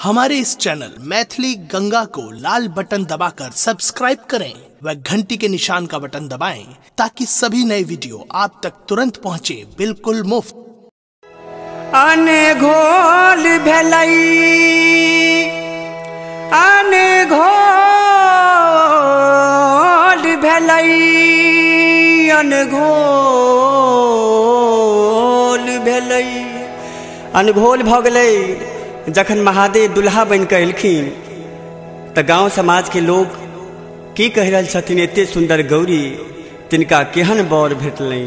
हमारे इस चैनल मैथिली गंगा को लाल बटन दबाकर सब्सक्राइब करें व घंटी के निशान का बटन दबाएं ताकि सभी नए वीडियो आप तक तुरंत पहुंचे बिल्कुल मुफ्त। अनघोल भेलई अनघोल भेलई अनघोल भेलई अनघोल भ गेलै। जखन महादेव दुल्हा बन के एलखिन तो गांव समाज के लोग की कह रहल छथिन, एते सुंदर गौरी तिनका केहन बर भेटलनि।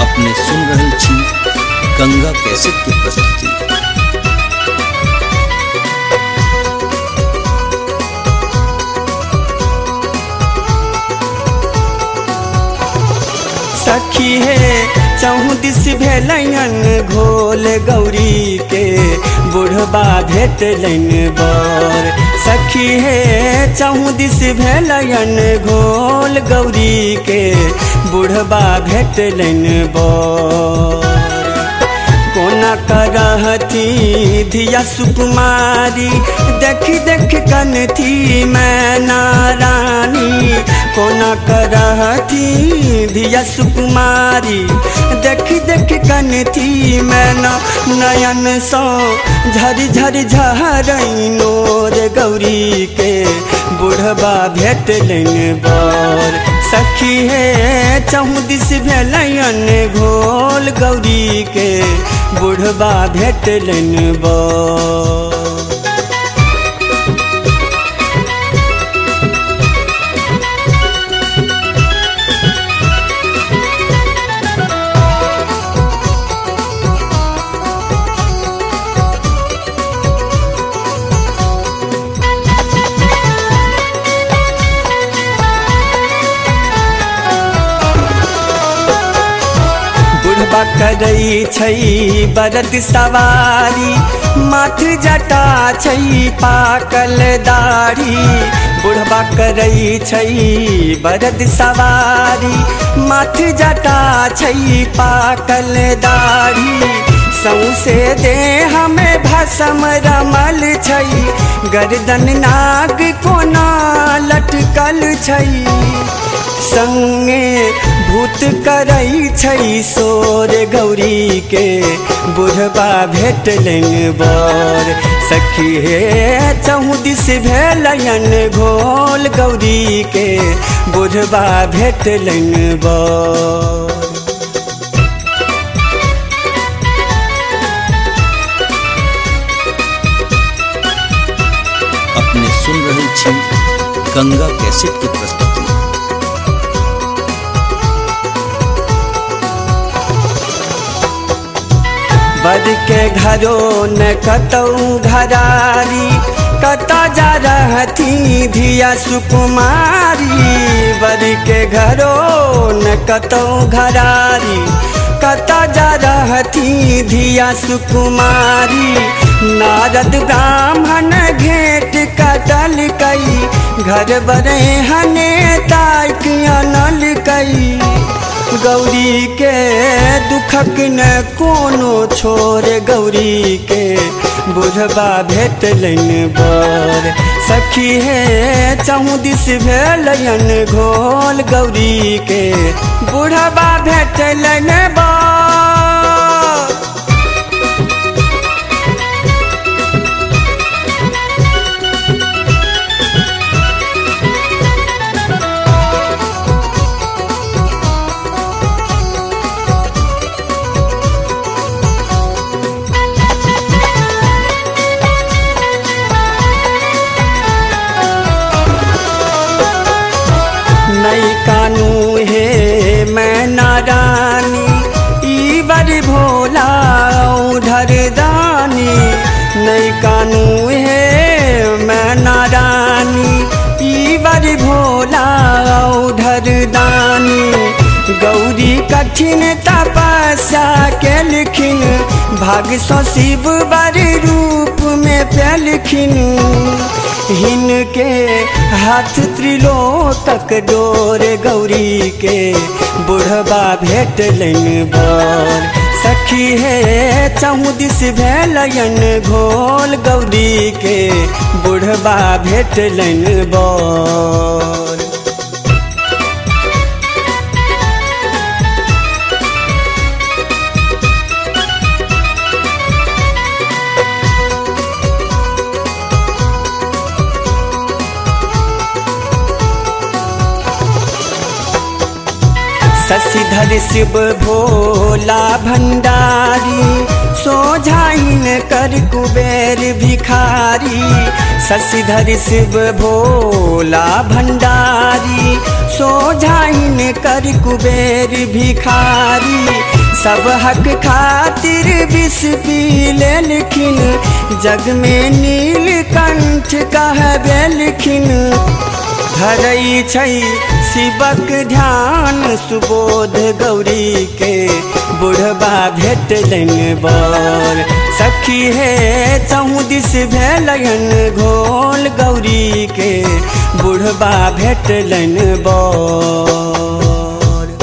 अपने सुन रहल छी गंगा कैसेट की प्रस्तुति। सखी है चहुदिस भेलैन घोल गौरी के बुढ़बा भेटलैन बर। सखी है चहुदिस भेलैन घोल गौरी के बुढ़बा भेटलैन बर। कोना करहती धिया सुकुमारी देखी देख कनथी मैना रानी। कोना करहती धिया सुकुमारी देखी देख कनथी मैना नयन सो झरी झरी झरैनो रे गौरी के बुढ़बा भेटलैन बर। सखी है चहुदिस भेलैन घोल गौरी के बुढ़बा भेटलैन बर। बुढ़बा करई छै बरद सवारी माथ जटा छै पाकल दाढ़ी। बुढ़बा करई छै बरद सवारी माथ जटा छै पाकल दाढ़ी। सौसे देह में भस्म रमल छै गर्दन नाग कोना लटकल छै। संगे भूत करई छै सोर गौरी के बुढ़बा भेटलैन बर। सखी हे चहुदिस भेलैन घोल गौरी के बुढ़बा भेटलैन बर। अपने सुन रहल छी गंगा कैसेट की प्रस्तुति। बद के घरो न कतौ घरारी कता जा रहती धिया सुकुमारी। बद के घरो न कतौ घरारी कता जा रहती धिया सुकुमारी। नारद ब्राह्मण घेट कटल कई घर बरे हने ताक अनल कई। गौरी के दुखक न कोनो छोर गौरी के बुढ़बा भेटलैन बर। सखी है चहुदिस भेलैन घोल गौरी के बुढ़बा भेटलैन बर। नई कानू है मैना रानी ई बर भोला उधर दानी। नई कानू है मैना रानी ई बर भोला उधर दानी। गौरी कठिन तपस्या केलखिन भाग सो शिव बर रूप में प्यालखिन हिनके हाथ त्रिलोकक डोर गौरी के बुढ़बा भेटलन बर सखी है चहुदिस भेलयन घोल गौरी के बुढ़बा भेटलन बर। शशिधर शिव भोला भंडारी सोझाइन कर कुबेर भिखारी। शशिधर शिव भोला भंडारी सोझाइन कर कुबेर भिखारी। सब हक खातिर विष पी लेलखिन जग में नीलकंठ कहबेलखिन। धरई छै शिवक ध्यान सुबोध गौरी के बुढ़बा भेटलन बर सखी है चहुदिस भेलयन घोल गौरी के बुढ़बा भेटलन बर।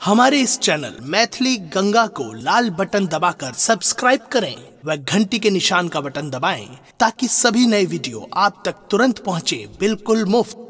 हमारे इस चैनल मैथिली गंगा को लाल बटन दबाकर सब्सक्राइब करें व घंटी के निशान का बटन दबाएं ताकि सभी नए वीडियो आप तक तुरंत पहुंचे बिल्कुल मुफ्त।